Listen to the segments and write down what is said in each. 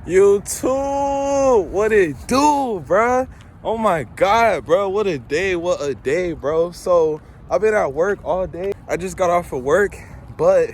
YouTube, what it do, bruh? Oh my God, bro, what a day, bro. So I've been at work all day. I just got off of work, but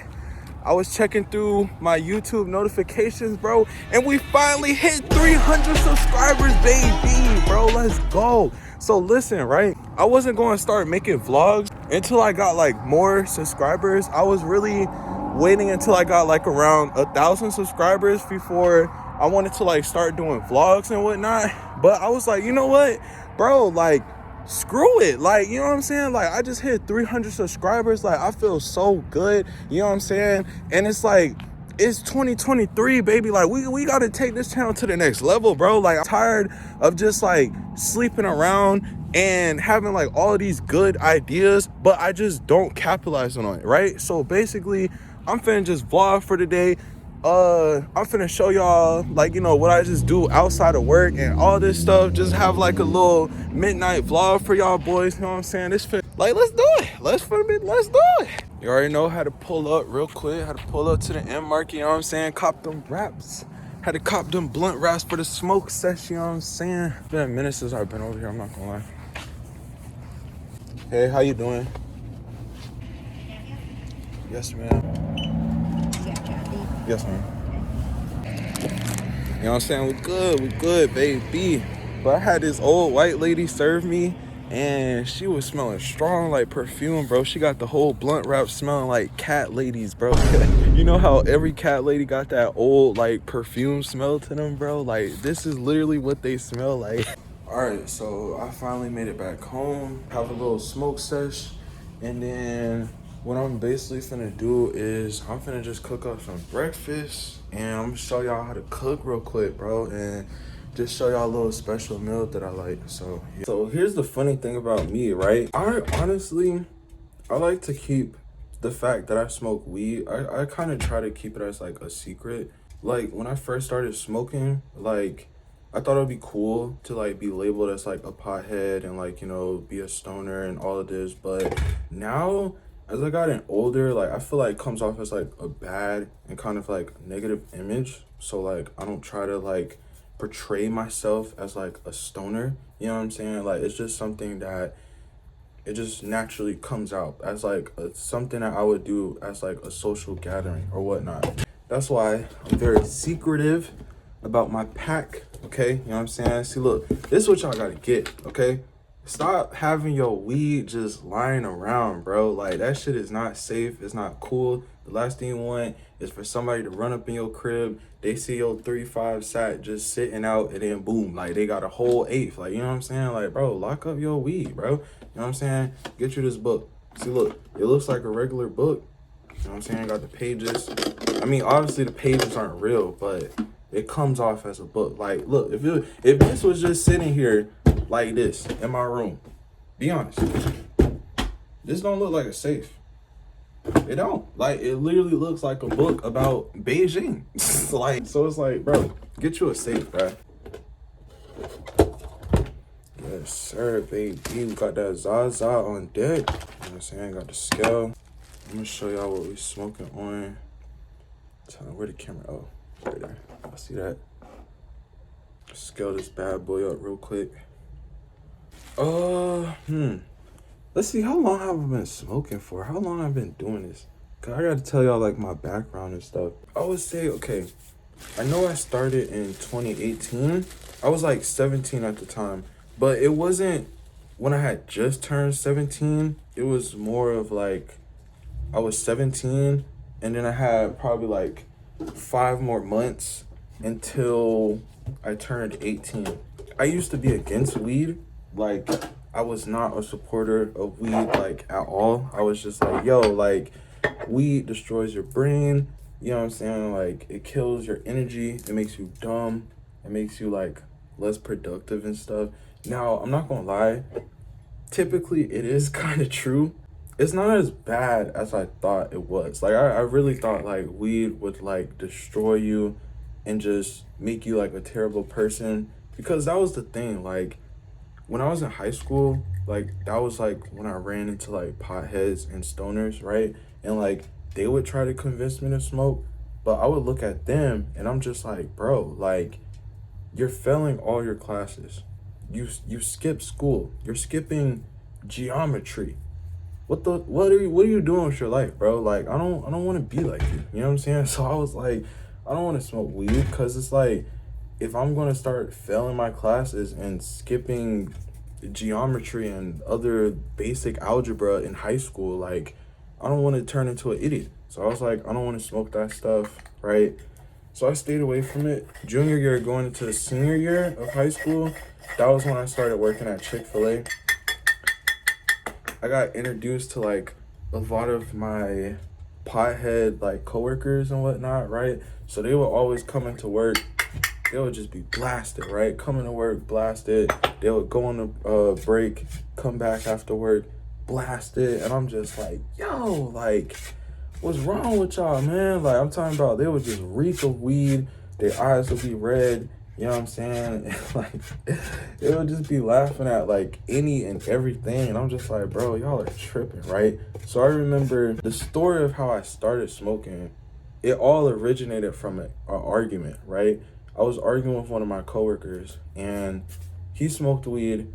I was checking through my YouTube notifications, bro, and we finally hit 300 subscribers, baby, bro. Let's go. So listen, right? I wasn't going to start making vlogs until I got like more subscribers. I was really waiting until I got like around 1,000 subscribers before I wanted to like start doing vlogs and whatnot. But I was like, you know what, bro, like screw it. Like, you know what I'm saying? Like, I just hit 300 subscribers. Like, I feel so good. You know what I'm saying? And it's like, it's 2023, baby. Like, we got to take this channel to the next level, bro. Like, I'm tired of just like sleeping around and having like all of these good ideas, but I just don't capitalize on it, right? So basically, I'm finna just vlog for today. I'm finna show y'all, like, you know, what I just do outside of work and all this stuff. Just have like a little midnight vlog for y'all boys. You know what I'm saying? Like, let's do it. Let's do it. You already know how to pull up real quick. How to pull up to the end market. You know what I'm saying? Cop them wraps. Had to cop them blunt wraps for the smoke sesh. You know what I'm saying? It's been a minute since I've been over here. I'm not gonna lie. Hey, how you doing? Yes, ma'am. Yes, ma'am. You know what I'm saying? We good, baby. But I had this old white lady serve me, and she was smelling strong like perfume, bro. She got the whole blunt wrap smelling like cat ladies, bro. You know how every cat lady got that old like perfume smell to them, bro? Like, this is literally what they smell like. All right, so I finally made it back home. Have a little smoke sesh, and then what I'm basically finna do is I'm finna just cook up some breakfast, and I'm gonna show y'all how to cook real quick, bro, and just show y'all a little special meal that I like. So yeah. So here's the funny thing about me, right? I like to keep the fact that I smoke weed. I kind of try to keep it as like a secret. Like, when I first started smoking, like, I thought it'd be cool to like be labeled as like a pothead and like, you know, be a stoner and all of this. But now, as I gotten older, like, I feel like it comes off as like a bad and kind of like negative image. So like, I don't try to like portray myself as like a stoner. You know what I'm saying? Like, it's just something that it just naturally comes out as like something that I would do as like a social gathering or whatnot. That's why I'm very secretive about my pack, okay? You know what I'm saying? See, look, this is what y'all gotta get, okay? Stop having your weed just lying around, bro. Like, that shit is not safe. It's not cool. The last thing you want is for somebody to run up in your crib. They see your 3-5 sack just sitting out, and then boom, like, they got a whole eighth. Like, you know what I'm saying? Like, bro, lock up your weed, bro. You know what I'm saying? Get you this book. See, look, it looks like a regular book. You know what I'm saying? Got the pages. I mean, obviously the pages aren't real, but it comes off as a book. Like, look, if this was just sitting here like this in my room, be honest, this don't look like a safe. It don't. Like, it literally looks like a book about Beijing. Like, so it's like, bro, get you a safe, bro. Yes, sir, baby. We got that Zaza on deck. You know what I'm saying? Got the scale. I'm gonna show y'all what we smoking on. Tell me where the camera. Oh, right there. I see that. Scale this bad boy up real quick. Let's see, how long have I been smoking for? How long I've been doing this? Cause I gotta tell y'all like my background and stuff. I would say, okay, I know I started in 2018. I was like 17 at the time, but it wasn't when I had just turned 17. It was more of like, I was 17 and then I had probably like 5 more months until I turned 18. I used to be against weed. Like, I was not a supporter of weed, like, at all. I was just like, yo, like, weed destroys your brain. You know what I'm saying? Like, it kills your energy. It makes you dumb. It makes you, like, less productive and stuff. Now, I'm not gonna lie. Typically, it is kind of true. It's not as bad as I thought it was. Like, I really thought, like, weed would, like, destroy you and just make you, like, a terrible person. Because that was the thing, like, when I was in high school, like, that was, like, when I ran into, like, potheads and stoners, right? And, like, they would try to convince me to smoke. But I would look at them and I'm just like, bro, like, you're failing all your classes. You skip school. You're skipping geometry. What are you doing with your life, bro? Like, I don't want to be like you. You know what I'm saying? So I was like, I don't want to smoke weed, because it's like, if I'm gonna start failing my classes and skipping geometry and other basic algebra in high school, like, I don't want to turn into an idiot. So I was like, I don't want to smoke that stuff, right? So I stayed away from it. Junior year, going into the senior year of high school, that was when I started working at Chick-fil-A. I got introduced to like a lot of my pothead like coworkers and whatnot, right? So they would always come into work. They would just be blasted, right? Coming to work, blasted. They would go on a break, come back after work, blasted. And I'm just like, yo, like, what's wrong with y'all, man? Like, I'm talking about, they would just reek of weed. Their eyes would be red. You know what I'm saying? And like, they would just be laughing at like any and everything. And I'm just like, bro, y'all are tripping, right? So I remember the story of how I started smoking. It all originated from an argument, right? I was arguing with one of my coworkers and he smoked weed.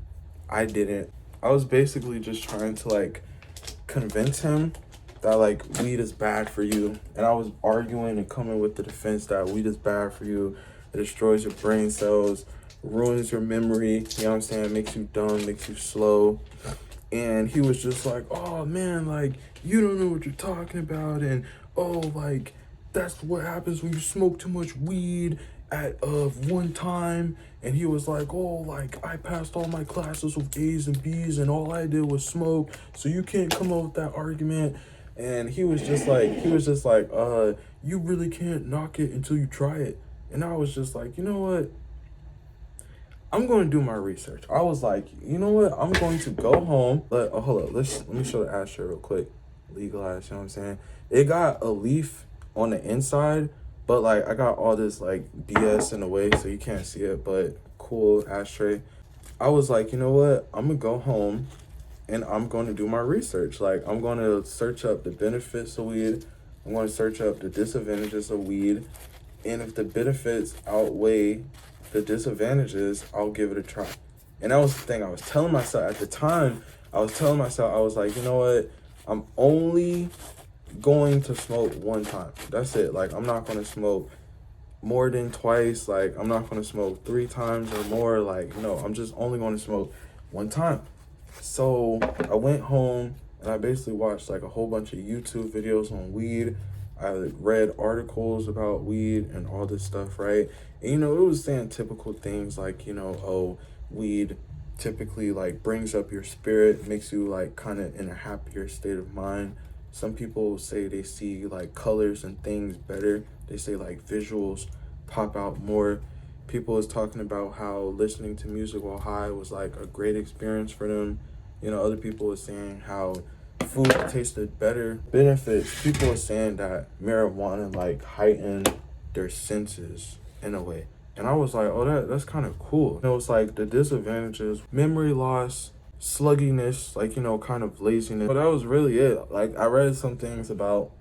I didn't. I was basically just trying to like convince him that like weed is bad for you. And I was arguing and coming with the defense that weed is bad for you. It destroys your brain cells, ruins your memory, you know what I'm saying? Makes you dumb, makes you slow. And he was just like, oh man, like, you don't know what you're talking about. And oh, like, that's what happens when you smoke too much weed at one time. And he was like, oh, like, I passed all my classes with A's and B's and all I did was smoke, so you can't come up with that argument. And he was just like, you really can't knock it until you try it. And I was just like, you know what? I'm going to do my research. I was like, you know what? I'm going to go home. Hold up. Let me show the ashtray real quick. Legalized, you know what I'm saying? It got a leaf on the inside, but like I got all this like BS in the way, so you can't see it, but cool ashtray. I was like, you know what? I'm going to go home and I'm going to do my research. Like, I'm going to search up the benefits of weed. I'm going to search up the disadvantages of weed. And if the benefits outweigh the disadvantages, I'll give it a try. And that was the thing I was telling myself at the time. I was like, you know what? I'm only going to smoke one time. That's it. Like, I'm not going to smoke more than twice. Like, I'm not going to smoke 3 times or more. Like, no, I'm just only going to smoke one time. So I went home and I basically watched like a whole bunch of YouTube videos on weed. I read articles about weed and all this stuff, right? And, you know, it was saying typical things like, you know, oh, weed typically, like, brings up your spirit, makes you, like, kind of in a happier state of mind. Some people say they see, like, colors and things better. They say, like, visuals pop out more. People was talking about how listening to music while high was, like, a great experience for them. You know, other people were saying how food tasted better. Benefits, people are saying that marijuana like heightened their senses in a way. And I was like, oh, that's kind of cool. And it was like the disadvantages, memory loss, slugginess, like, you know, kind of laziness. But that was really it. Like, I read some things about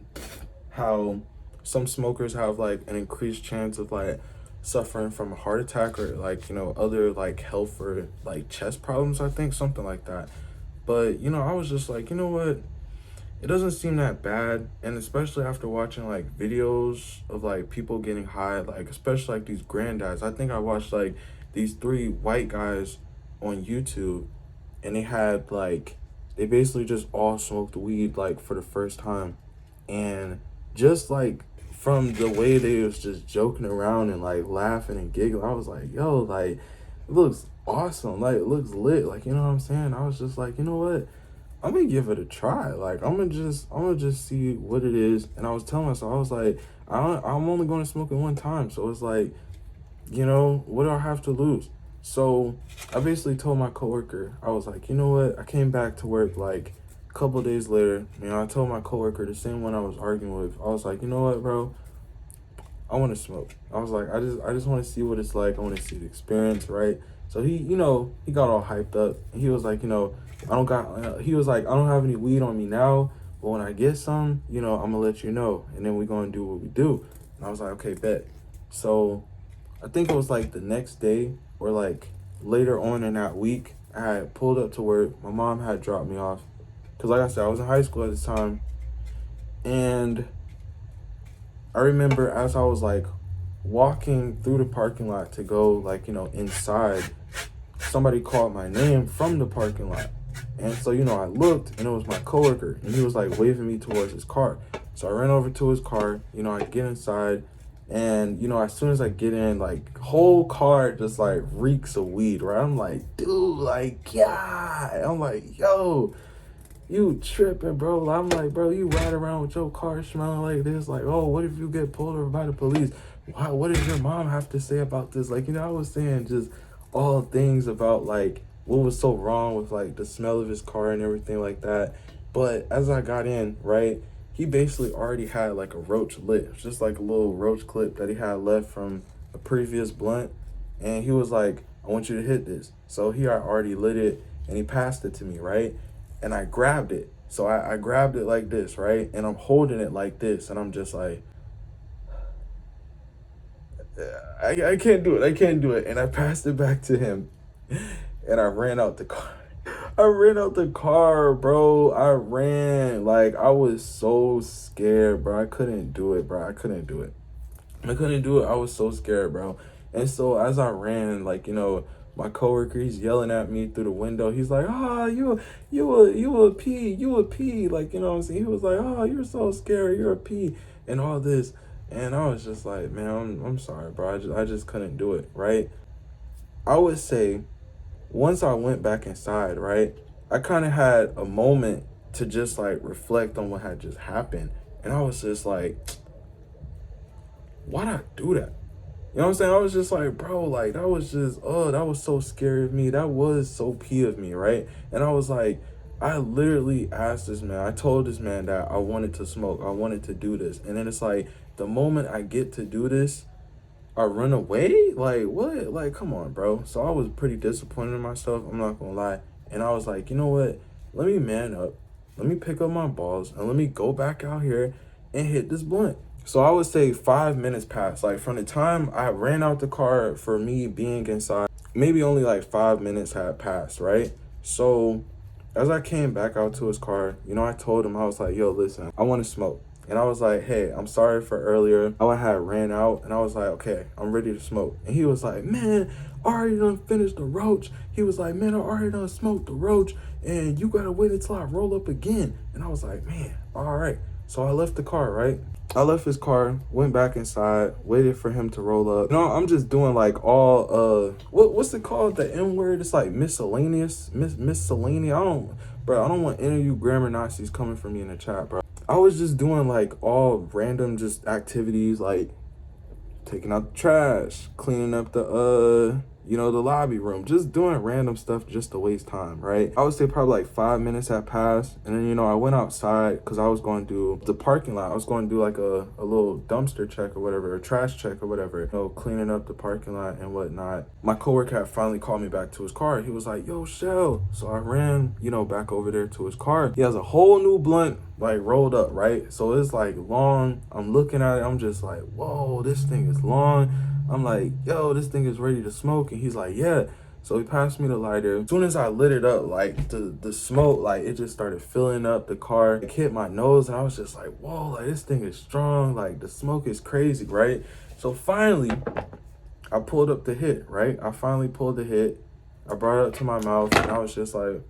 how some smokers have like an increased chance of like suffering from a heart attack or like, you know, other like health or like chest problems, I think, something like that. But, you know, I was just like, you know what? It doesn't seem that bad. And especially after watching, like, videos of, like, people getting high, like, especially, like, these granddads. I think I watched, like, these 3 white guys on YouTube. And they had, like, they basically just all smoked weed, like, for the first time. And just, like, from the way they was just joking around and, like, laughing and giggling, I was like, yo, like, it looks awesome. Like, it looks lit. Like, you know what I'm saying? I was just like, you know what? I'm gonna give it a try. Like, I'm gonna just see what it is. And I was telling myself, I was like, I'm only going to smoke it one time. So it's like, you know, what do I have to lose? So I basically told my coworker, I was like, you know what? I came back to work like a couple days later. You know, I told my coworker, the same one I was arguing with, I was like, you know what, bro? I want to smoke. I was like, I just want to see what it's like. I want to see the experience, right? So he, you know, he got all hyped up. He was like, you know, he was like, I don't have any weed on me now, but when I get some, you know, I'm gonna let you know. And then we're gonna do what we do. And I was like, okay, bet. So I think it was like the next day or like later on in that week, I had pulled up to work. My mom had dropped me off. Because like I said, I was in high school at the time. And I remember as I was like walking through the parking lot to go like, you know, inside, somebody called my name from the parking lot. And so, you know, I looked and it was my coworker and he was like waving me towards his car. So I ran over to his car, you know, I get inside and, you know, as soon as I get in, like whole car just like reeks of weed, right? I'm like, dude, like, yeah. I'm like, yo, you tripping, bro. I'm like, bro, you ride around with your car smelling like this. Like, oh, what if you get pulled over by the police? Why, what does your mom have to say about this? Like, you know, I was saying just all things about like what was so wrong with like the smell of his car and everything like that. But as I got in, right, he basically already had like a roach lit. It was just like a little roach clip that he had left from a previous blunt. And he was like, I want you to hit this. So he had already lit it and he passed it to me, right? And I grabbed it. So I grabbed it like this, right? And I'm holding it like this. And I'm just like, I can't do it. I can't do it. And I passed it back to him. And I ran out the car. I ran out the car, bro. I ran. Like, I was so scared, bro. I couldn't do it, bro. I couldn't do it. I couldn't do it. I was so scared, bro. And so as I ran, like, you know, my coworker, he's yelling at me through the window. He's like, "Ah, you a P, you a P." Like, you know what I'm saying? He was like, "Oh, you're so scary, you're a P," and all this. And I was just like, man, I'm sorry, bro. I just couldn't do it, right? I would say once I went back inside, right, I kind of had a moment to just like reflect on what had just happened. And I was just like, why'd I do that? You know what I'm saying? I was just like, bro, like, that was just, oh, that was so scary of me. That was so P of me, right? And I was like, I literally asked this man, I told this man that I wanted to smoke. I wanted to do this. And then it's like, the moment I get to do this, I run away? Like, what? Like, come on, bro. So I was pretty disappointed in myself. I'm not gonna lie. And I was like, you know what? Let me man up. Let me pick up my balls and let me go back out here and hit this blunt. So I would say 5 minutes passed. Like from the time I ran out the car for me being inside, maybe only like 5 minutes had passed, right? So as I came back out to his car, you know, I told him, I was like, yo, listen, I want to smoke. And I was like, hey, I'm sorry for earlier. I had ran out and I was like, okay, I'm ready to smoke. And he was like, man, I already done finished the roach. He was like, man, I already done smoked the roach and you gotta wait until I roll up again. And I was like, man, all right. So I left the car, right? I left his car, went back inside, waited for him to roll up. You know, I'm just doing like all what's it called? The N word? It's like miscellaneous, miscellaneous. I don't want any of you grammar Nazis coming for me in the chat, bro. I was just doing like all random just activities like taking out the trash, cleaning up the you know, the lobby room, just doing random stuff just to waste time, right? I would say probably like 5 minutes had passed. And then, you know, I went outside because I was going to do the parking lot. I was going to do like a little dumpster check or whatever, a trash check or whatever, you know, cleaning up the parking lot and whatnot. My coworker had finally called me back to his car. He was like, yo, Shell. So I ran, you know, back over there to his car. He has a whole new blunt like rolled up, right? So it's like long. I'm looking at it. I'm just like, whoa, this thing is long. I'm like, yo, this thing is ready to smoke. And he's like, yeah. So he passed me the lighter. As soon as I lit it up, like the smoke, like it just started filling up the car. It hit my nose and I was just like, whoa, like this thing is strong. Like the smoke is crazy, right? So finally, I pulled up the hit, right? I finally pulled the hit. I brought it up to my mouth and I was just like,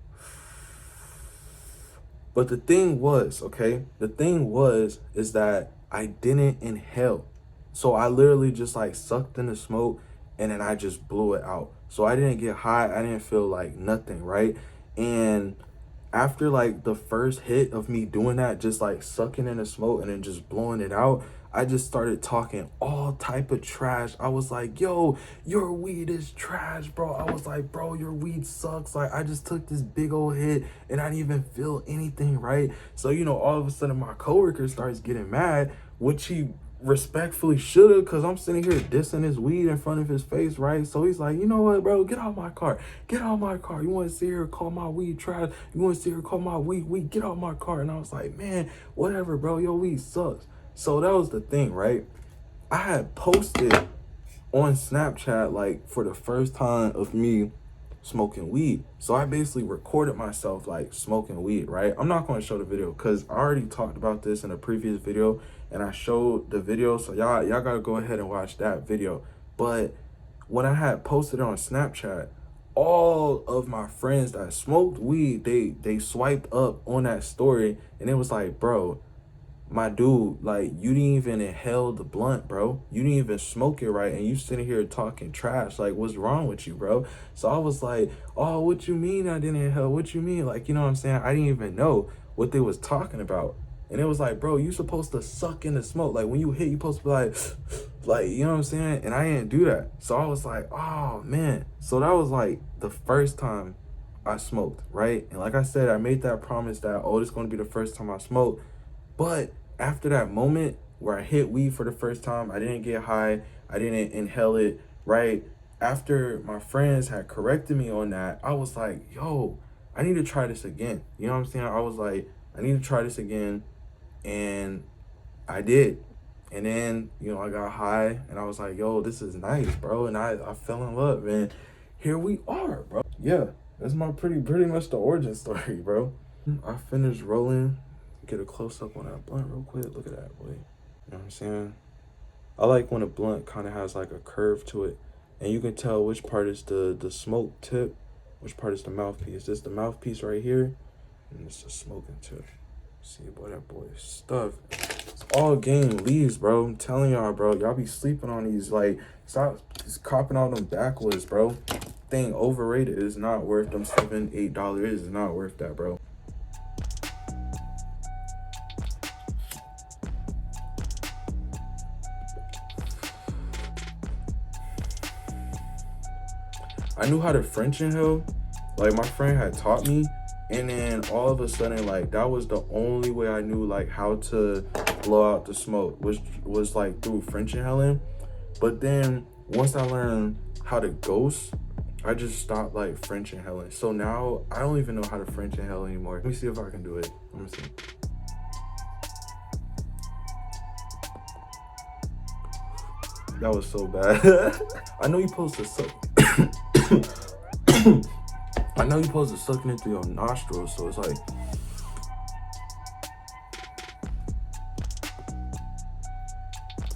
but the thing was, okay? The thing was, is that I didn't inhale. So I literally just like sucked in the smoke and then I just blew it out. So I didn't get high. I didn't feel like nothing, right? And after like the first hit of me doing that, just like sucking in the smoke and then just blowing it out, I just started talking all type of trash. I was like, yo, your weed is trash, bro. I was like, bro, your weed sucks. Like, I just took this big old hit and I didn't even feel anything, right? So, you know, all of a sudden my coworker starts getting mad, which he respectfully should have, because I'm sitting here dissing his weed in front of his face, right? So he's like, you know what, bro, get out my car. Get out my car. You want to sit here and call my weed trash? You want to sit here and call my weed? Get out my car. And I was like, man, whatever, bro. Your weed sucks. So that was the thing, right? I had posted on Snapchat, like, for the first time of me smoking weed. So I basically recorded myself, like, smoking weed, right? I'm not going to show the video because I already talked about this in a previous video, and I showed the video. So y'all got to go ahead and watch that video. But when I had posted it on Snapchat, all of my friends that smoked weed, they swiped up on that story, and it was like, bro, my dude, like, you didn't even inhale the blunt, bro. You didn't even smoke it right, and you sitting here talking trash. Like, what's wrong with you, bro? So I was like, oh, what you mean I didn't inhale? What you mean? Like, you know what I'm saying? I didn't even know what they was talking about. And it was like, bro, you supposed to suck in the smoke. Like, when you hit, you supposed to be like, you know what I'm saying? And I didn't do that. So I was like, oh, man. So that was, like, the first time I smoked, right? And like I said, I made that promise that, oh, this is going to be the first time I smoke. But after that moment where I hit weed for the first time, I didn't get high, I didn't inhale it, right? After my friends had corrected me on that, I was like, yo, I need to try this again. You know what I'm saying? I was like, I need to try this again. And I did. And then, you know, I got high and I was like, yo, this is nice, bro. And I fell in love, and here we are, bro. Yeah, that's my pretty much the origin story, bro. I finished rolling. Get a close-up on that blunt real quick. Look at that, boy. You know what I'm saying? I like when a blunt kind of has like a curve to it, and you can tell which part is the smoke tip, which part is the mouthpiece. This is the mouthpiece right here, and it's the smoking tip. See, boy, that boy is stuffed. It's all game leaves, bro. I'm telling y'all, bro. Y'all be sleeping on these. Like, stop just copping all them backwoods, bro. Thing overrated. It's not worth them $7, $8. It is not worth that, bro. I knew how to French inhale, like my friend had taught me, and then all of a sudden, like, that was the only way I knew, like, how to blow out the smoke, which was like through French inhaling. But then once I learned how to ghost, I just stopped like French inhaling. So now I don't even know how to French inhale anymore. Let me see if I can do it. Let me see. That was so bad. I know you're supposed to suck. I know you're supposed to suck it through your nostrils, so it's like.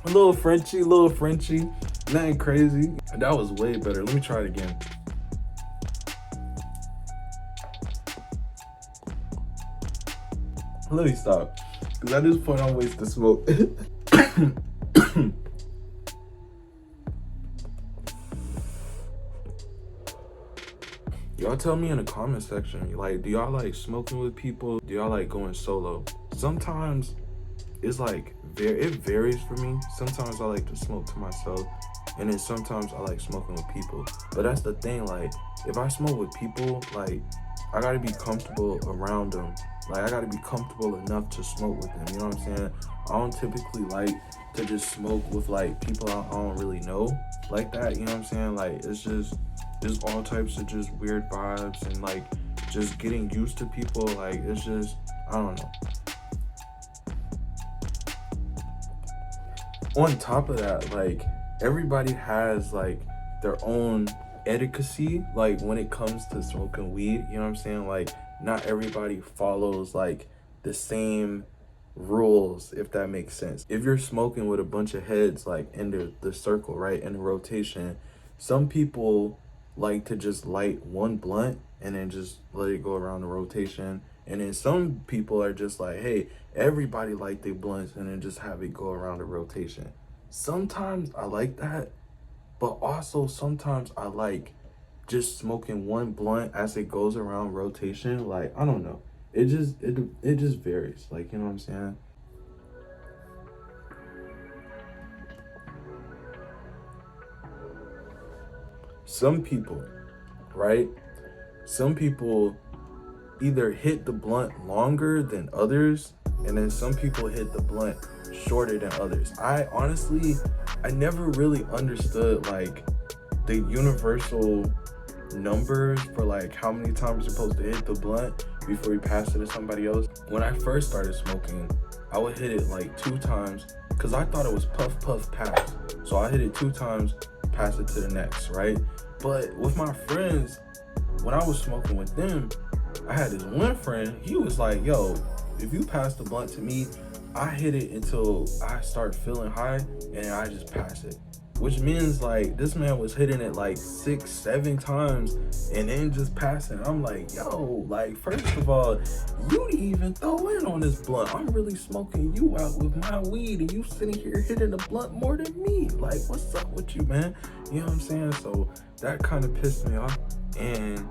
A little Frenchy, nothing crazy. That was way better. Let me try it again. Let me stop, because at this point I'm wasting smoke. Y'all tell me in the comment section, like, do y'all like smoking with people? Do y'all like going solo? Sometimes it's like, it varies for me. Sometimes I like to smoke to myself, and then sometimes I like smoking with people. But that's the thing, like, if I smoke with people, like, I gotta be comfortable around them. Like, I gotta be comfortable enough to smoke with them, you know what I'm saying? I don't typically like to just smoke with, like, people I don't really know like that, you know what I'm saying? Like, it's just, there's all types of just weird vibes, and, like, just getting used to people, like, it's just, I don't know. On top of that, like, everybody has, like, their own etiquette, like, when it comes to smoking weed, you know what I'm saying? Like, not everybody follows, like, the same rules, if that makes sense. If you're smoking with a bunch of heads, like, in the circle, right, in the rotation, some people like to just light one blunt and then just let it go around the rotation. And then some people are just like, hey, everybody light their blunts and then just have it go around the rotation. Sometimes I like that, but also sometimes I like just smoking one blunt as it goes around rotation. Like, I don't know. It just varies. Like, you know what I'm saying? Some people, right? Some people either hit the blunt longer than others, and then some people hit the blunt shorter than others. I never really understood, like, the universal numbers for, like, how many times you're supposed to hit the blunt before you pass it to somebody else. When I first started smoking, I would hit it like 2 times, because I thought it was puff, puff, pass. So I hit it 2 times, pass it to the next, right? But with my friends, when I was smoking with them, I had this one friend, he was like, yo, if you pass the blunt to me, I hit it until I start feeling high and I just pass it. Which means like this man was hitting it like 6, 7 times and then just passing. I'm like, yo, like first of all, you didn't even throw in on this blunt. I'm really smoking you out with my weed and you sitting here hitting the blunt more than me. Like, what's up with you, man? You know what I'm saying? So that kind of pissed me off. And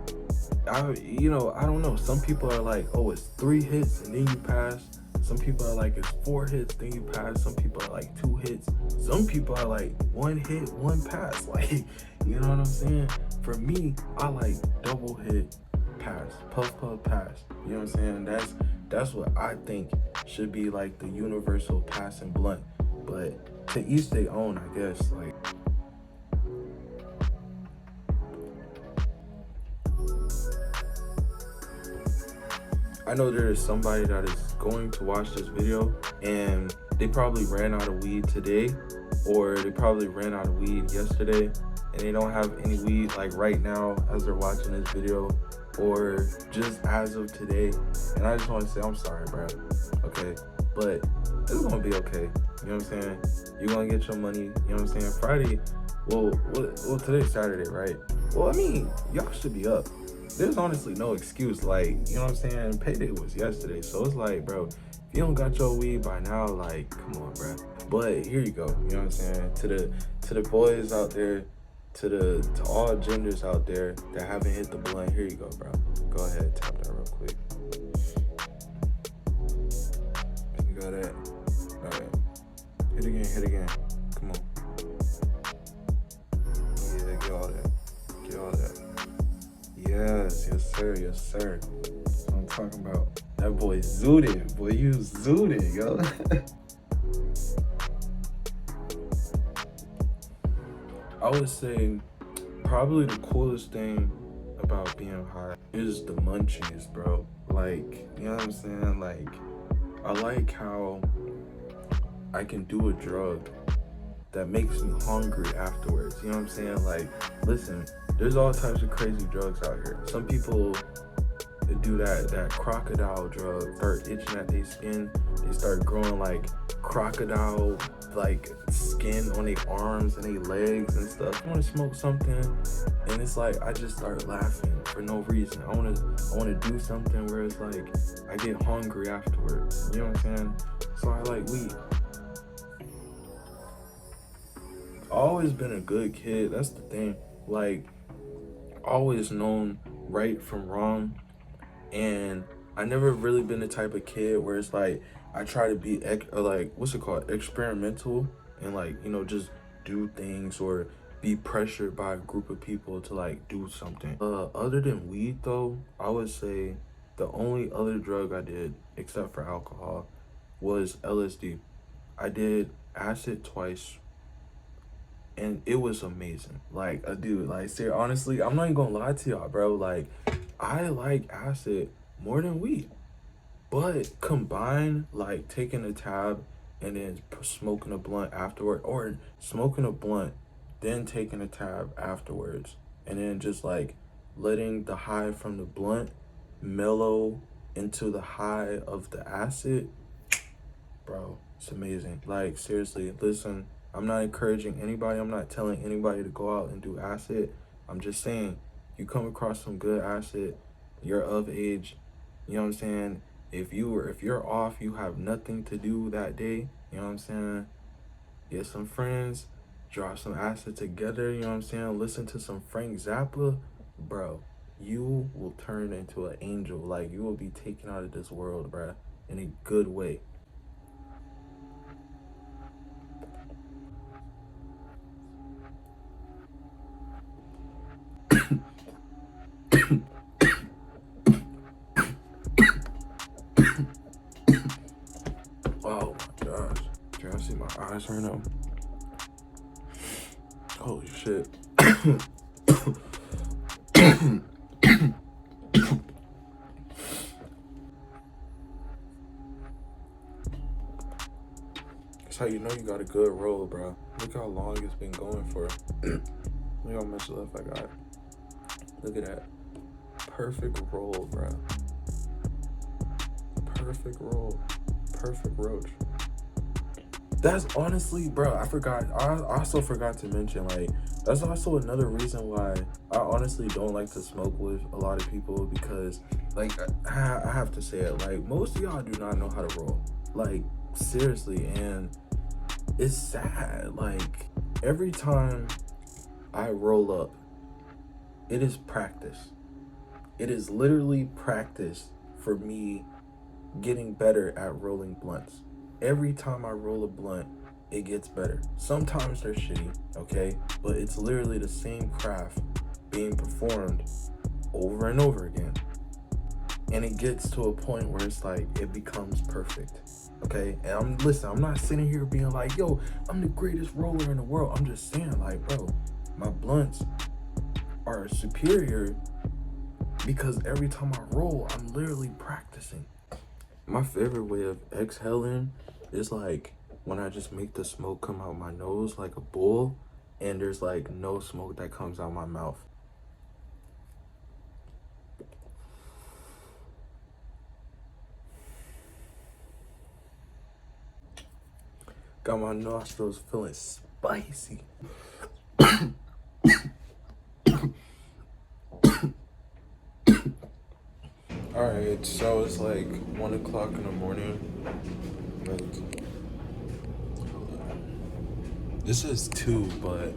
I don't know. Some people are like, oh, it's 3 hits and then you pass. Some people are like, it's 4 hits, then you pass. Some people are like 2 hits. Some people are like 1 hit, 1 pass. Like, you know what I'm saying? For me, I like double hit, pass, puff, puff, pass. You know what I'm saying? That's what I think should be like the universal pass and blunt. But to each their own, I guess. Like, I know there is somebody that is going to watch this video and they probably ran out of weed today, or they probably ran out of weed yesterday and they don't have any weed like right now as they're watching this video, or just as of today. And I just want to say, I'm sorry, bro. Okay, but it's gonna be okay. You know what I'm saying? You're gonna get your money. You know what I'm saying? Friday, well, today's Saturday, right? Well, I mean, y'all should be up. There's honestly no excuse. Like, you know what I'm saying? Payday was yesterday, so it's like, bro, if you don't got your weed by now, like, come on, bro. But here you go. You know what I'm saying? To the boys out there, to all genders out there that haven't hit the blunt, here you go, bro. Go ahead, tap that real quick. You got that? All right. Hit again. Hit again. Come on. Yeah, get all that. Get all that. Yes, sir, yes, sir. That's what I'm talking about. That boy zooted. Boy, you zooted, yo. I would say probably the coolest thing about being high is the munchies, bro. Like, you know what I'm saying? Like, I like how I can do a drug that makes me hungry afterwards. You know what I'm saying? Like, listen, there's all types of crazy drugs out here. Some people do that crocodile drug, start itching at their skin. They start growing like crocodile like skin on their arms and their legs and stuff. I want to smoke something and it's like I just start laughing for no reason. I want to do something where it's like I get hungry afterwards. You know what I'm saying? So I like weed. Always been a good kid. That's the thing. Like, always known right from wrong, and I never really been the type of kid where it's like I try to be like, what's it called, experimental, and like, you know, just do things or be pressured by a group of people to like do something. Other than weed though, I would say the only other drug I did except for alcohol was LSD. I did acid twice and it was amazing. Like, dude, like, seriously, honestly, I'm not even gonna lie to y'all, bro. Like, I like acid more than weed. But combine, like, taking a tab and then smoking a blunt afterward, or smoking a blunt, then taking a tab afterwards, and then just, like, letting the high from the blunt mellow into the high of the acid, bro, it's amazing. Like, seriously, listen, I'm not encouraging anybody. I'm not telling anybody to go out and do acid. I'm just saying, you come across some good acid, you're of age, you know what I'm saying? If you're off, you have nothing to do that day, you know what I'm saying? Get some friends, drop some acid together, you know what I'm saying? Listen to some Frank Zappa, bro, you will turn into an angel. Like, you will be taken out of this world, bro, in a good way. Oh my gosh. Can I see my eyes right now? Holy shit. how you know you got a good roll, bro. Look how long it's been going for. Look how much left I got. Look at that. Perfect roll, bro. Perfect roll. Perfect roach. That's honestly, bro, I also forgot to mention, like, that's also another reason why I honestly don't like to smoke with a lot of people, because, like, I have to say it, like, most of y'all do not know how to roll. Like, seriously, and it's sad. Like, every time I roll up, it is practice. It is literally practice for me getting better at rolling blunts. Every time I roll a blunt, it gets better. Sometimes they're shitty, okay? But it's literally the same craft being performed over and over again. And it gets to a point where it's like, it becomes perfect, okay? And I'm not sitting here being like, yo, I'm the greatest roller in the world. I'm just saying, like, bro, my blunts are superior because every time I roll, I'm literally practicing. My favorite way of exhaling is like when I just make the smoke come out my nose like a bull, and there's like no smoke that comes out my mouth. Got my nostrils feeling spicy. Alright, so it's like 1 o'clock in the morning. Like, this is 2, but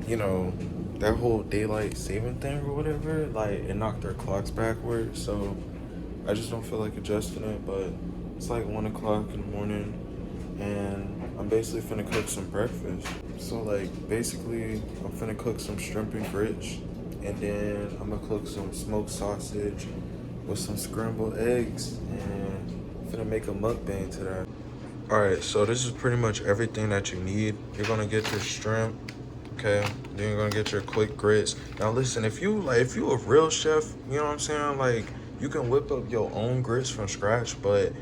you know, that whole daylight saving thing or whatever, like, it knocked our clocks backwards, so I just don't feel like adjusting it. But it's like 1 o'clock in the morning, and I'm basically finna cook some breakfast. So like, basically, I'm finna cook some shrimp and grits, and then I'm gonna cook some smoked sausage with some scrambled eggs, and finna make a mukbang to that. Alright, so this is pretty much everything that you need. You're gonna get your shrimp, okay? Then you're gonna get your quick grits. Now listen, if you a real chef, you know what I'm saying? Like, you can whip up your own grits from scratch, but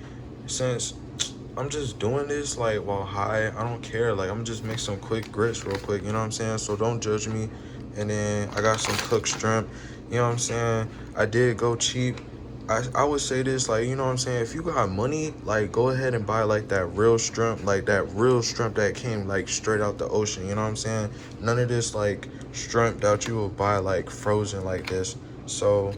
since I'm just doing this like while high, I don't care. Like, I'm just make some quick grits real quick, you know what I'm saying? So don't judge me. And then I got some cooked shrimp, you know what I'm saying? I did go cheap. I would say this, like, you know what I'm saying, if you got money, like, go ahead and buy like that real shrimp, like that real shrimp that came like straight out the ocean, you know what I'm saying? None of this like shrimp that you will buy like frozen like this. So,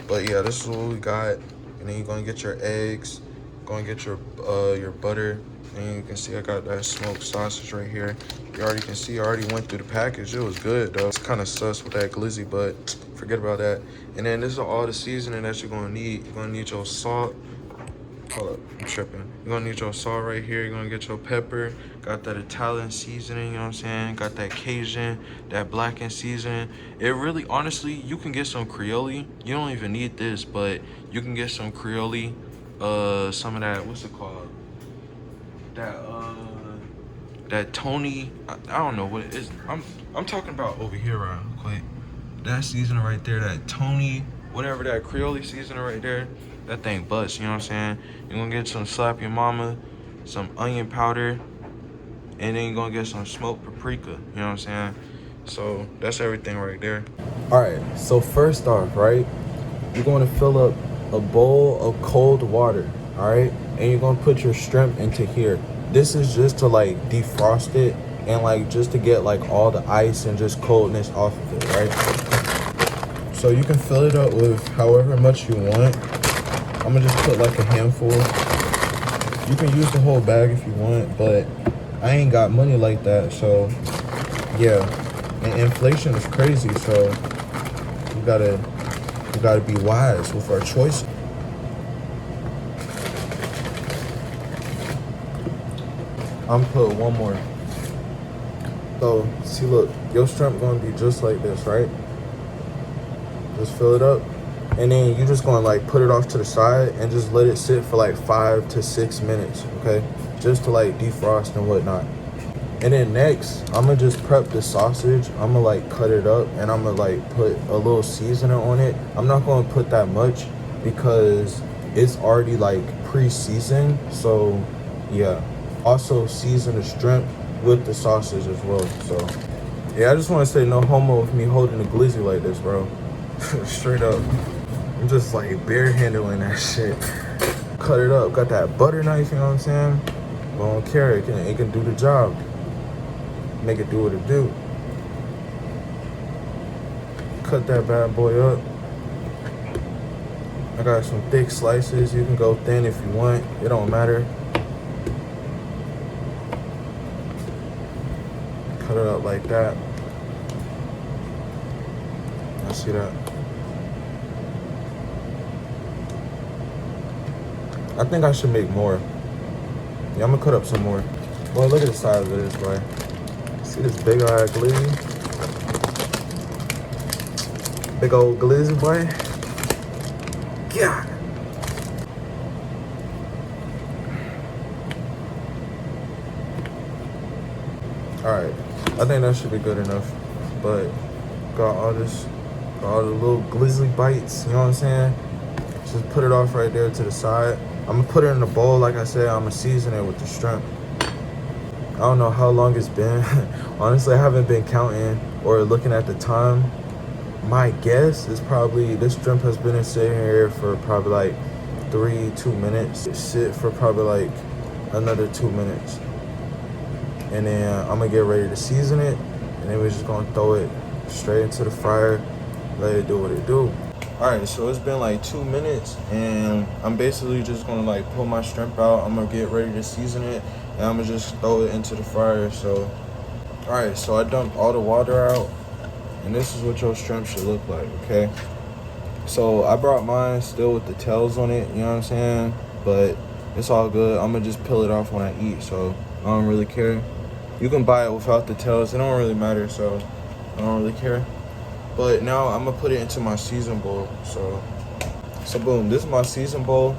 but yeah, this is what we got. And then you're gonna get your eggs, gonna get your butter, and you can see I got that smoked sausage right here. You already can see I already went through the package. It was good though. It's kind of sus with that glizzy, but forget about that. And then this is all the seasoning that you're gonna need. You're gonna need your salt. Hold up, I'm tripping. You're gonna need your salt right here. You're gonna get your pepper. Got that Italian seasoning, you know what I'm saying? Got that Cajun, that blackened seasoning. It really, honestly, you can get some Creole. You don't even need this, but you can get some Creole. Some of that, what's it called? That Tony, I don't know what it is. I'm talking about over here right quick. That seasoning right there, that Tony, whatever, that Creole seasoning right there, that thing busts, you know what I'm saying? You're gonna get some slap your mama, some onion powder, and then you're gonna get some smoked paprika, you know what I'm saying? So that's everything right there. All right, so first off, right, you're gonna fill up a bowl of cold water, all right? And you're gonna put your shrimp into here. This is just to like defrost it and like just to get like all the ice and just coldness off of it, right? So you can fill it up with however much you want. I'm gonna just put like a handful. You can use the whole bag if you want, but I ain't got money like that, so yeah. And inflation is crazy, so we gotta be wise with our choices. I'm put one more. So see, look, your shrimp gonna be just like this, right? Just fill it up, and then you just gonna like put it off to the side and just let it sit for like 5 to 6 minutes, okay? Just to like defrost and whatnot. And then next, I'm gonna just prep the sausage. I'm gonna like cut it up, and I'm gonna like put a little seasoning on it. I'm not gonna put that much because it's already like pre-seasoned, so yeah. also season the shrimp with the sausage as well. So yeah, I just want to say no homo with me holding a glizzy like this, bro. Straight up. I'm just like bare handling that shit. Cut it up. Got that butter knife, you know what I'm saying? I don't care. It can do the job. Make it do what it do. Cut that bad boy up. I got some thick slices. You can go thin if you want. It don't matter. Cut it up like that. I see that. I think I should make more. Yeah, I'm gonna cut up some more. Boy, look at the size of this, boy. See this big old glizzy? Big old glizzy, boy. Yeah. Alright. I think that should be good enough. But got all the little glizzy bites, you know what I'm saying? Just put it off right there to the side. I'm gonna put it in a bowl, like I said. I'm gonna season it with the shrimp. I don't know how long it's been. Honestly, I haven't been counting or looking at the time. My guess is probably this shrimp has been sitting here for probably like 2 minutes. It sit for probably like another 2 minutes. And then I'm gonna get ready to season it. And then we're just gonna throw it straight into the fryer. Let it do what it do. Alright, so it's been like 2 minutes and I'm basically just gonna like pull my shrimp out. I'm gonna get ready to season it and I'm gonna just throw it into the fryer. So, alright, so I dumped all the water out and this is what your shrimp should look like, okay? So I brought mine still with the tails on it, you know what I'm saying? But it's all good. I'm gonna just peel it off when I eat, so I don't really care. You can buy it without the tails. It don't really matter, so I don't really care. But now I'm gonna put it into my season bowl. So boom, this is my season bowl.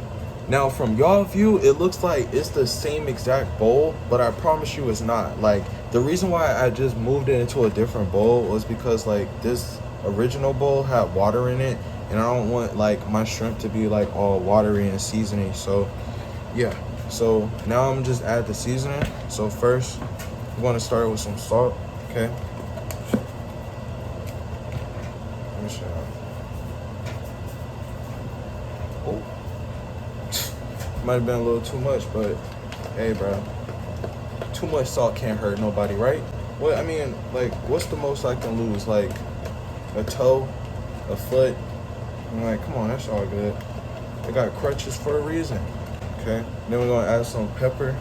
Now from y'all view, it looks like it's the same exact bowl, but I promise you it's not. Like the reason why I just moved it into a different bowl was because like this original bowl had water in it and I don't want like my shrimp to be like all watery and seasoning. So yeah, so now I'm just add the seasoning. So first we're gonna start with some salt, okay? Oh, might have been a little too much, but hey, bro, too much salt can't hurt nobody, right? What I mean, like, what's the most I can lose? Like a toe, a foot? I'm like, come on, that's all good. I got crutches for a reason. Okay, then we're gonna add some pepper.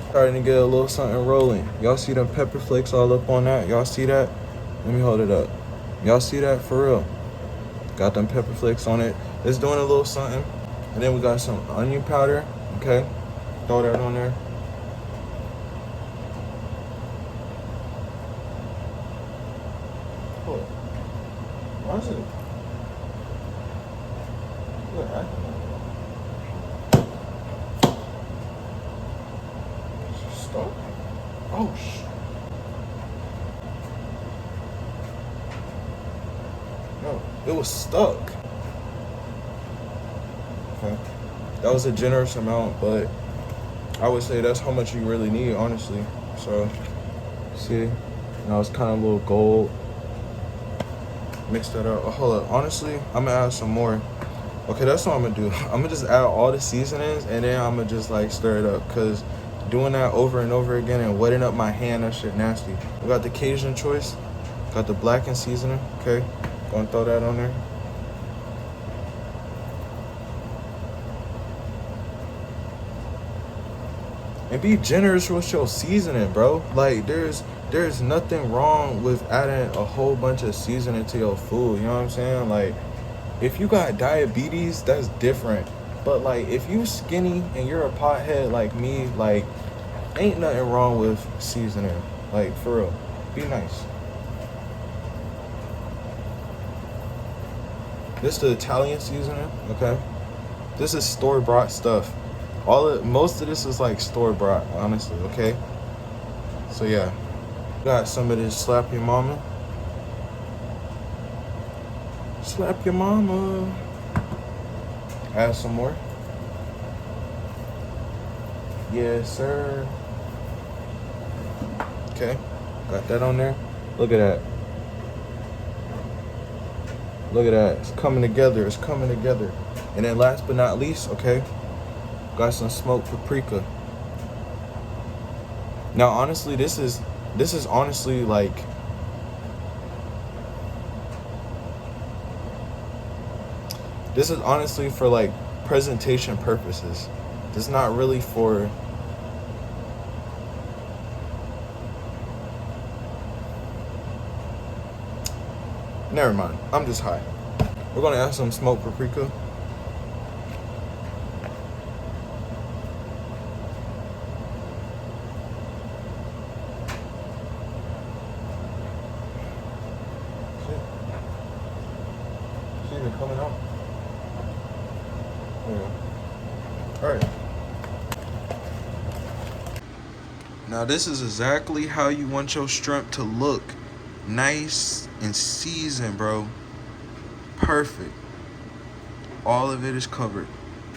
Starting to get a little something rolling. Y'all see them pepper flakes all up on that? Y'all see that? Let me hold it up. Y'all see that? For real. Got them pepper flakes on it. It's doing a little something. And then we got some onion powder. Okay. Throw that on there. What? Why is it? Look, stuck? Oh, no, it was stuck. Okay. That was a generous amount, but I would say that's how much you really need, honestly. So, see, now it's kind of a little gold. Mix that up. Oh, hold up. Honestly, I'm gonna add some more. Okay, that's what I'm gonna do. I'm gonna just add all the seasonings and then I'm gonna just like stir it up, because doing that over and over again and wetting up my hand, that shit nasty. We got the Cajun choice, got the blackened seasoning. Okay, gonna throw that on there. And be generous with your seasoning, bro. Like there's nothing wrong with adding a whole bunch of seasoning to your food, you know what I'm saying? Like if you got diabetes, that's different. But like if you skinny and you're a pothead like me, like ain't nothing wrong with seasoning. Like for real, be nice. This is the Italian seasoning, okay? This is store-bought stuff. Most of this is like store-bought, honestly, okay? So yeah, Got some of this slap your mama. Slap your mama. Add some more. Yes, sir. Okay, got that on there. Look at that. Look at that. It's coming together. It's coming together. And then last but not least, okay, got some smoked paprika. Now, honestly, this is honestly like, this is honestly for like presentation purposes. This is not really for, never mind. I'm just high. We're gonna add some smoked paprika. It's even coming out. Yeah. All right. Now this is exactly how you want your shrimp to look. Nice and seasoned, bro. Perfect. All of it is covered.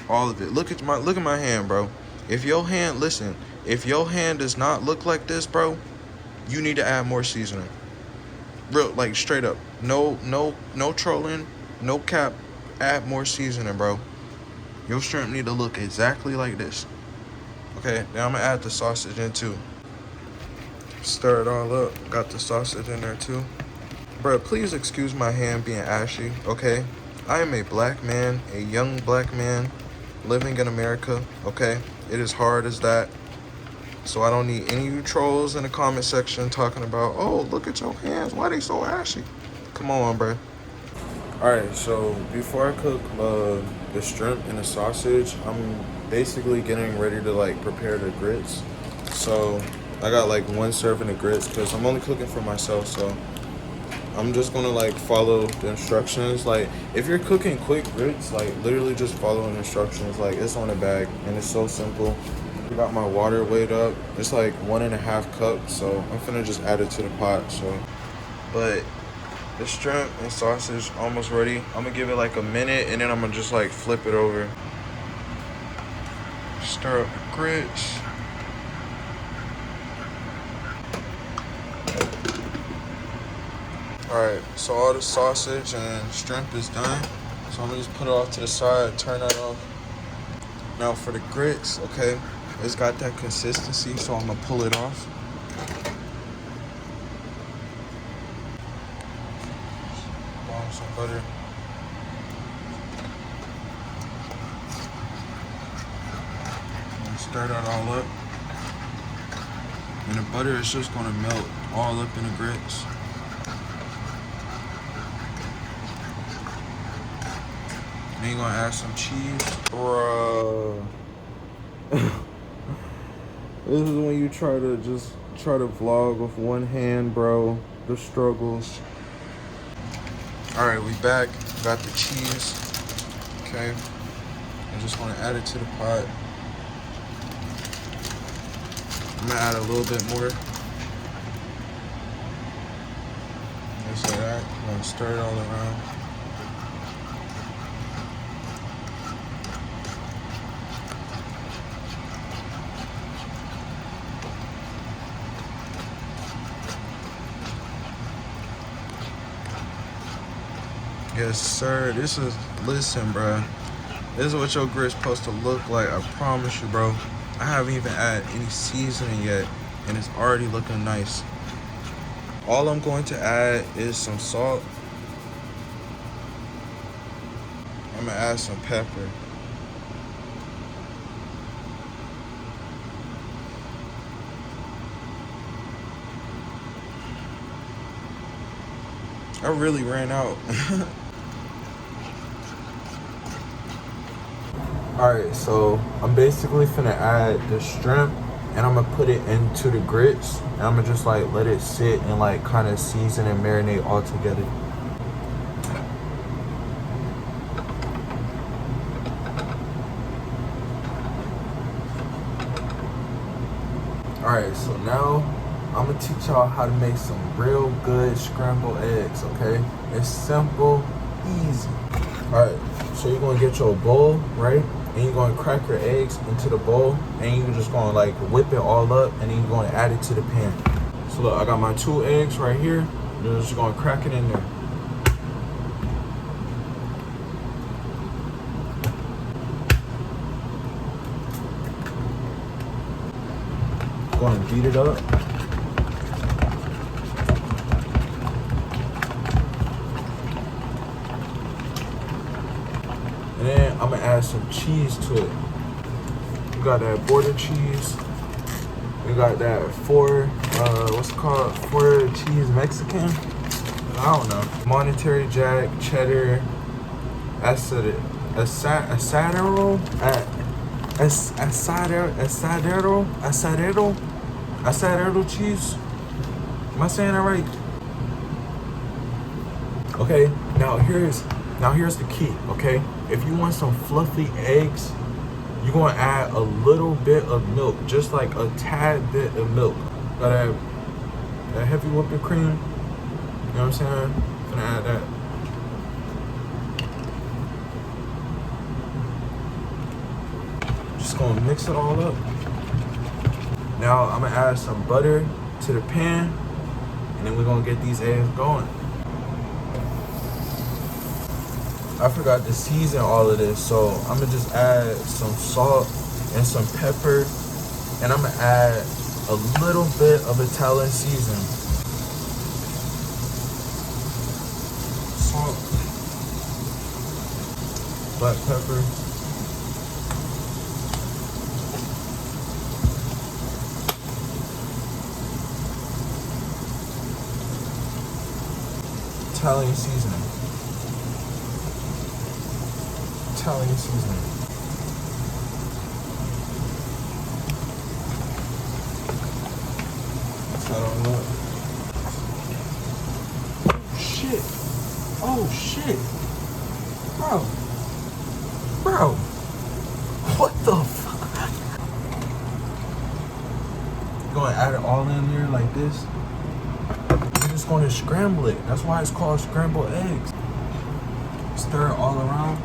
All of it. Look at my hand, bro. If your hand, listen, if your hand does not look like this, bro, you need to add more seasoning. Real, like straight up. No trolling, no cap. Add more seasoning, bro. Your shrimp need to look exactly like this. Okay, now I'm gonna add the sausage in too. Stir it all up. Got the sausage in there too. Bro, please excuse my hand being ashy, okay? I am a black man, a young black man living in America, okay? It is hard as that. So I don't need any of you trolls in the comment section talking about, oh, look at your hands. Why they so ashy? Come on, bro. All right, so before I cook the shrimp and the sausage, I'm basically getting ready to like prepare the grits. So I got like 1 serving of grits because I'm only cooking for myself, so I'm just gonna like follow the instructions. Like if you're cooking quick grits, like literally just follow the instructions. Like it's on the bag and it's so simple. I got my water weighed up. It's like 1.5 cups, so I'm finna just add it to the pot. So, but the shrimp and sausage almost ready. I'm gonna give it like a minute and then I'm gonna just like flip it over. Stir up the grits. Alright, so all the sausage and shrimp is done. So I'm gonna just put it off to the side, turn that off. Now for the grits, okay, it's got that consistency, so I'm gonna pull it off. Warm some butter. And stir that all up. And the butter is just gonna melt all up in the grits. Then you're gonna add some cheese. Bruh. This is when you try to vlog with one hand, bro. The struggles. All right, we back. Got the cheese. Okay. I just want to add it to the pot. I'm gonna add a little bit more. Just like that. I'm gonna stir it all around. Yes, sir. Listen, bro. This is what your grit's supposed to look like. I promise you, bro. I haven't even added any seasoning yet, and it's already looking nice. All I'm going to add is some salt. I'm gonna add some pepper. I really ran out. Alright, so I'm basically finna add the shrimp and I'm gonna put it into the grits and I'm gonna just like let it sit and like kind of season and marinate all together. Alright, so now I'm gonna teach y'all how to make some real good scrambled eggs, okay? It's simple, easy. All right, so you're gonna get your bowl, right? And you're gonna crack your eggs into the bowl, and you're just gonna like whip it all up, and then you're gonna add it to the pan. So look, I got my 2 eggs right here. You're just gonna crack it in there. Go and beat it up. And then I'm gonna add some cheese to it. You got that border cheese. You got that what's it called? 4 cheese Mexican? I don't know. Monterey Jack, cheddar, asadero cheese. Am I saying that right? Okay, now here's the key, okay? If you want some fluffy eggs, you're gonna add a little bit of milk, just like a tad bit of milk. Got that heavy whipping cream, you know what I'm saying? I'm gonna add that. Just gonna mix it all up. Now I'm gonna add some butter to the pan, and then we're gonna get these eggs going. I forgot to season all of this, so I'm gonna just add some salt and some pepper, and I'm gonna add a little bit of Italian seasoning. Salt, black pepper, Italian seasoning. Italian seasoning. That's that all up. Shit. Oh shit. Bro. What the fuck? You're gonna add it all in there like this. You're just gonna scramble it. That's why it's called scrambled eggs. Stir it all around.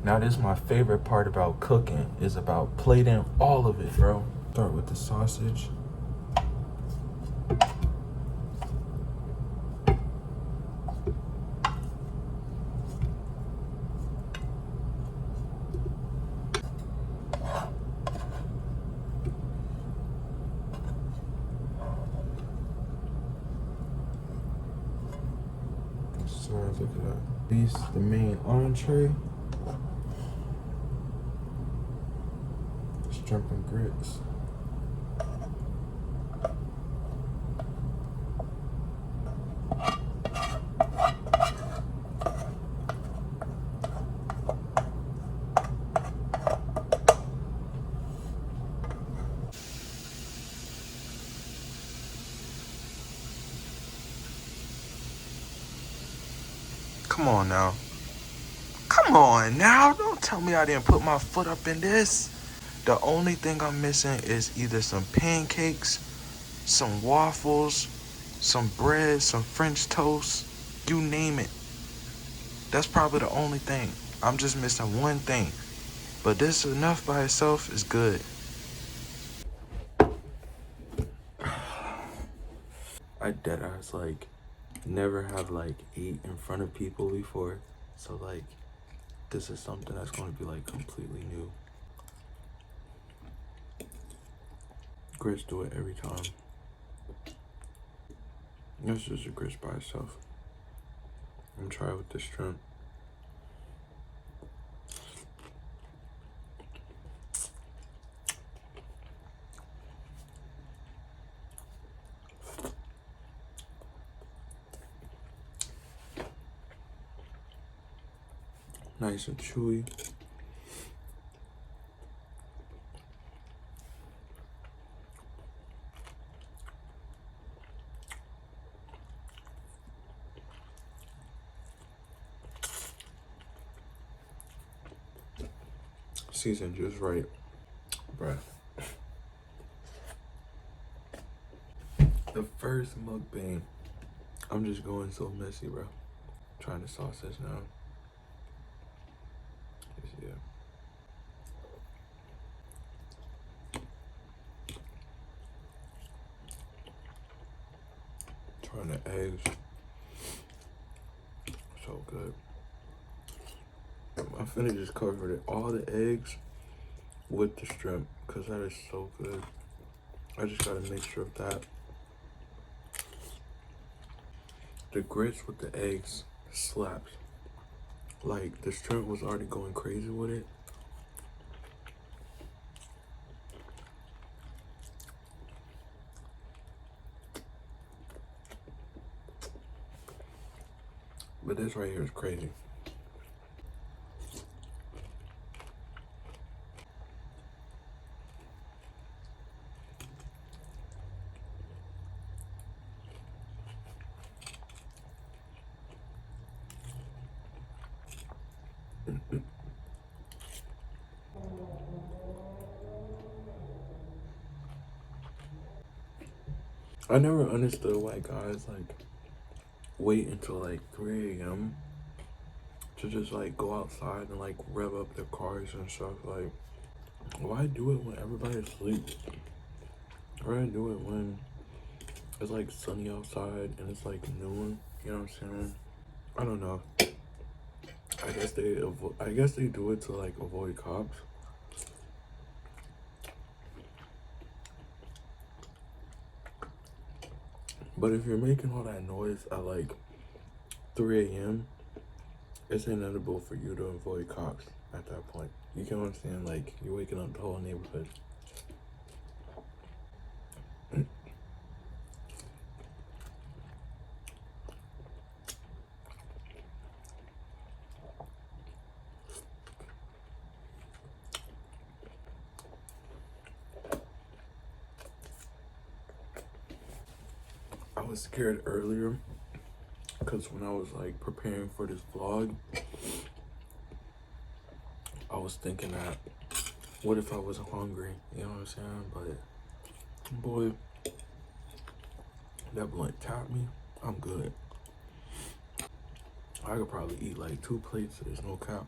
Now this is my favorite part about cooking, is about plating all of it, bro. Start with the sausage. Sorry, look at that. These the main entree. Shrimp and grits. Come on now. Come on now. Don't tell me I didn't put my foot up in this. The only thing I'm missing is either some pancakes, some waffles, some bread, some French toast, you name it. That's probably the only thing. I'm just missing one thing. But this enough by itself is good. I deadass like never have like ate in front of people before. So like this is something that's gonna be like completely new. Grits do it every time. That's just a grits by itself. I'm gonna try it with the shrimp. Nice and chewy. Seasoned just right, bruh. first mukbang. I'm just going so messy, bro. Trying to sauce this now. Yeah. Trying the eggs. So good. I'm finna just cover it, all the eggs with the shrimp, because that is so good. I just got a mixture of that. The grits with the eggs slaps. Like, the shrimp was already going crazy with it. But this right here is crazy. I never understood why guys like wait until like 3 a.m. to just like go outside and like rev up their cars and stuff. Like, why do it when everybody's asleep? Why do it when it's like sunny outside and it's like noon? You know what I'm saying? I don't know. I guess they do it to like avoid cops. But if you're making all that noise at like 3 a.m., it's inevitable for you to avoid cops at that point. You can understand, like, you're waking up the whole neighborhood. I was scared earlier because when I was like preparing for this vlog, I was thinking that what if I wasn't hungry? You know what I'm saying? But boy, that blunt tapped me. I'm good. I could probably eat like 2 plates. There's no cap.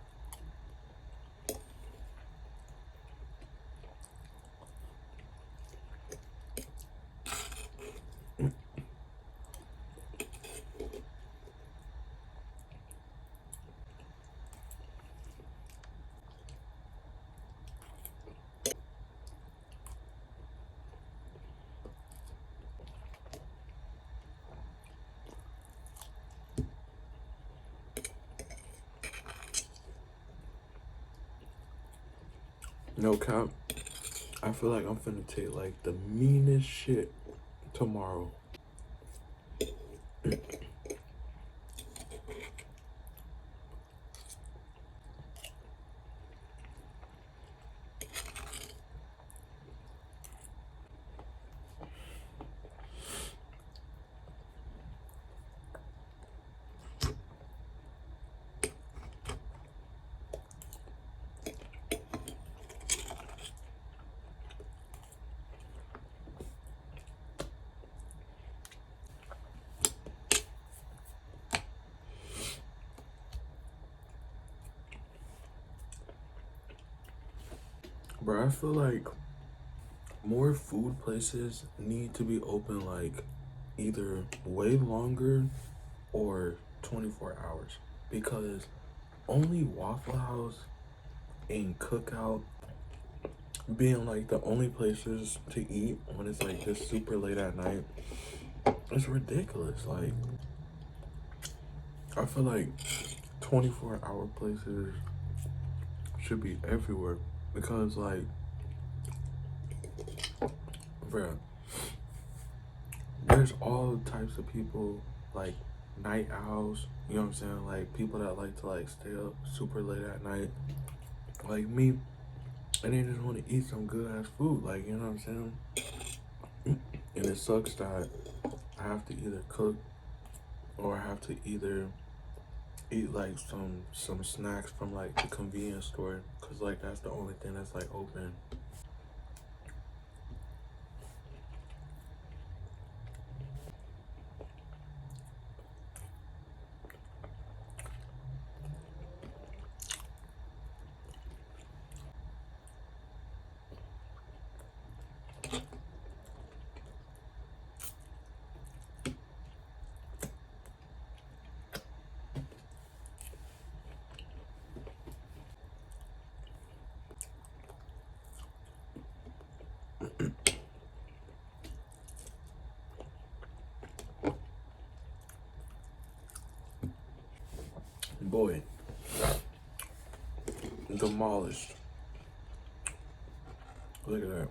No cap. I feel like I'm finna take like the meanest shit tomorrow. Bro, I feel like more food places need to be open like either way longer or 24 hours, because only Waffle House and Cookout being like the only places to eat when it's like this super late at night, it's ridiculous. Like, I feel like 24-hour places should be everywhere, because like, bruh, there's all types of people, like night owls, you know what I'm saying? Like people that like to like stay up super late at night, like me, and they just want to eat some good ass food, like, you know what I'm saying? And it sucks that I have to either cook or I have to either eat like some snacks from like the convenience store, because like that's the only thing that's like open. Boy, demolished. Look at that.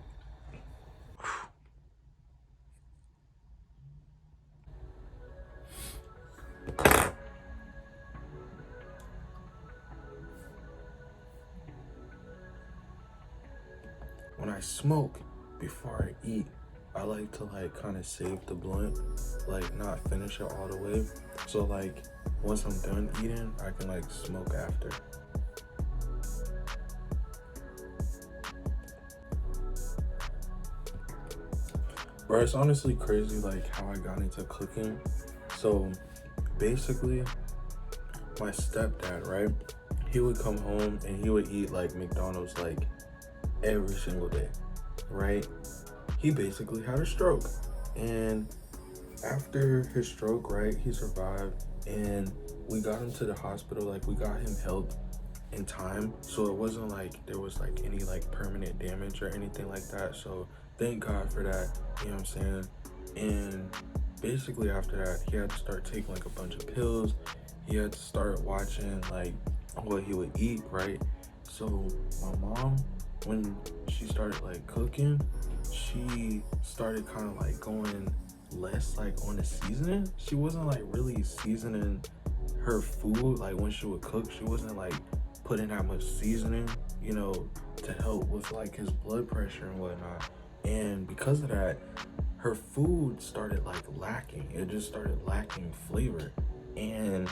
When I smoke before I eat, I like to like kind of save the blunt, like not finish it all the way. So like once I'm done eating, I can like smoke after. Bro, it's honestly crazy like how I got into cooking. So basically, my stepdad, right? He would come home and he would eat like McDonald's like every single day, right? He basically had a stroke. And after his stroke, right, he survived and we got him to the hospital, like we got him help in time. So it wasn't like there was like any like permanent damage or anything like that. So thank God for that, you know what I'm saying? And basically after that, he had to start taking like a bunch of pills. He had to start watching like what he would eat, right? So my mom, when she started like cooking, she started kind of like going less like on the seasoning. She wasn't like really seasoning her food. Like when she would cook, she wasn't like putting that much seasoning, you know, to help with like his blood pressure and whatnot. And because of that, her food started like lacking. It just started lacking flavor. And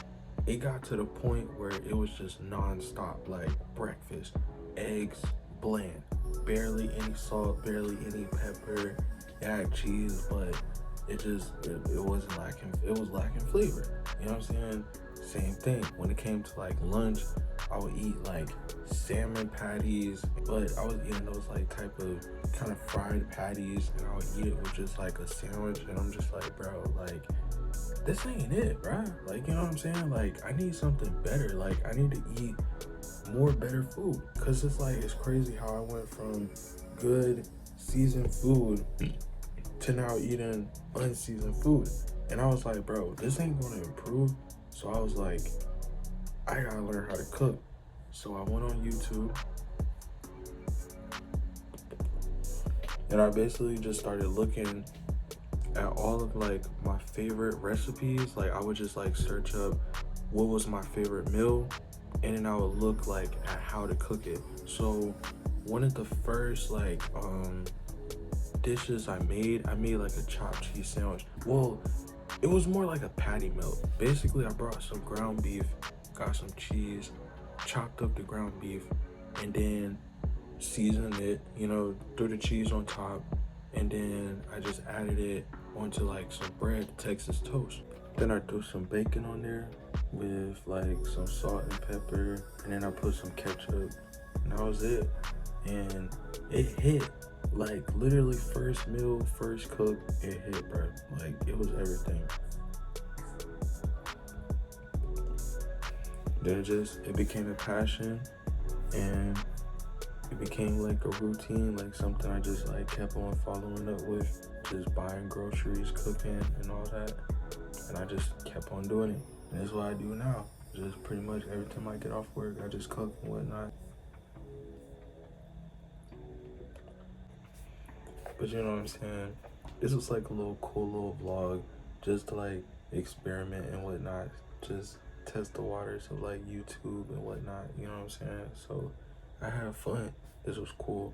it got to the point where it was just non-stop, like breakfast, eggs, bland, barely any salt, barely any pepper. It had cheese, but it wasn't lacking, it was lacking flavor. You know what I'm saying? Same thing when it came to like lunch. I would eat like salmon patties, but I was eating those like type of kind of fried patties, and I would eat it with just like a sandwich. And I'm just like, bro, like this ain't it, bro. Like, you know what I'm saying? Like I need something better. Like I need to eat more better food, because it's like it's crazy how I went from good seasoned food to now eating unseasoned food. And I was like, bro, this ain't gonna improve. So I was like, I gotta learn how to cook. So I went on YouTube and I basically just started looking at all of like my favorite recipes. Like I would just like search up what was my favorite meal, and then I would look like at how to cook it. So one of the first like dishes I made like a chopped cheese sandwich. Well, it was more like a patty melt. Basically I brought some ground beef, got some cheese, chopped up the ground beef, and then seasoned it, you know, threw the cheese on top, and then I just added it onto like some bread, Texas toast. Then I threw some bacon on there with like some salt and pepper, and then I put some ketchup, and that was it. And it hit. Like literally first meal, first cook, it hit, bro. Like it was everything. Then it became a passion, and it became like a routine, like something I just like kept on following up with, just buying groceries, cooking and all that. And I just kept on doing it. And that's what I do now. Just pretty much every time I get off work, I just cook and whatnot. But you know what I'm saying? This was like a little cool little vlog, just to like experiment and whatnot, just test the waters of like YouTube and whatnot, you know what I'm saying? So I had fun. This was cool.